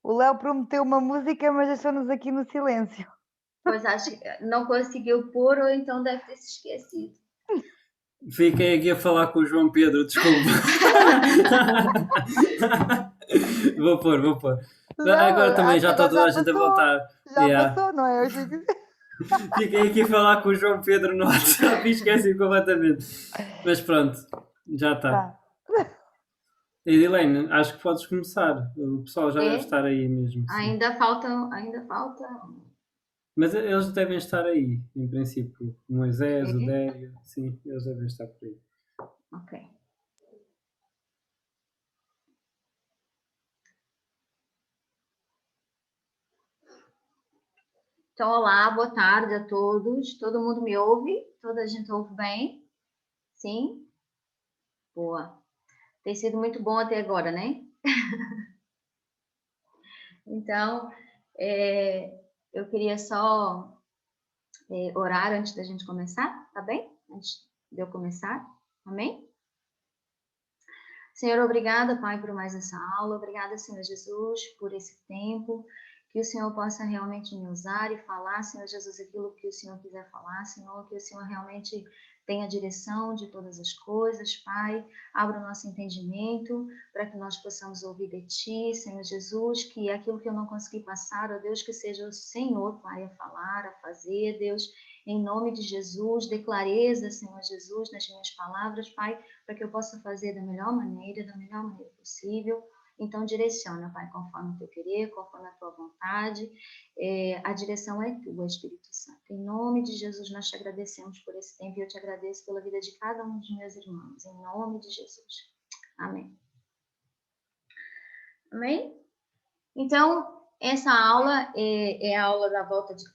Speaker 3: O Léo prometeu uma música, mas deixou-nos aqui no silêncio.
Speaker 4: Pois acho que não conseguiu pôr ou então deve ter se esquecido.
Speaker 2: Fiquei aqui a falar com o João Pedro, desculpa. Vou pôr.
Speaker 3: Não,
Speaker 2: Agora também
Speaker 3: acho
Speaker 2: já
Speaker 3: que
Speaker 2: está
Speaker 3: agora
Speaker 2: toda a
Speaker 3: já
Speaker 2: gente a
Speaker 3: passou.
Speaker 2: votar.
Speaker 3: Já
Speaker 2: Yeah.
Speaker 3: passou, não é? Eu achei que...
Speaker 2: Fiquei aqui a falar com o João Pedro no WhatsApp e esqueci completamente. Mas pronto, já está.
Speaker 3: Tá.
Speaker 2: Edilene, acho que podes começar. O pessoal já
Speaker 4: É?
Speaker 2: deve estar aí mesmo. Sim.
Speaker 4: Ainda falta.
Speaker 2: Mas eles devem estar aí, em princípio. O Moisés, o
Speaker 4: É?
Speaker 2: Dério, sim, eles devem estar por aí.
Speaker 4: Ok. Então, olá, boa tarde a todos. Todo mundo me ouve? Toda a gente ouve bem? Sim? Boa. Tem sido muito bom até agora, né? Então, eu queria só orar antes da gente começar, tá bem? Antes de eu começar, amém? Senhor, obrigada, Pai, por mais essa aula. Obrigada, Senhor Jesus, por esse tempo. Que o Senhor possa realmente me usar e falar, Senhor Jesus, aquilo que o Senhor quiser falar, Senhor, que o Senhor realmente tenha direção de todas as coisas, Pai. Abra o nosso entendimento para que nós possamos ouvir de Ti, Senhor Jesus, que aquilo que eu não consegui passar, ó Deus, que seja o Senhor, Pai, a falar, a fazer, Deus, em nome de Jesus, dê clareza, Senhor Jesus, nas minhas palavras, Pai, para que eu possa fazer da melhor maneira possível. Então, direciona, Pai, conforme o teu querer, conforme a tua vontade. A direção é tua, Espírito Santo. Em nome de Jesus, nós te agradecemos por esse tempo e eu te agradeço pela vida de cada um dos meus irmãos. Em nome de Jesus. Amém. Amém? Então, essa aula é a aula da volta de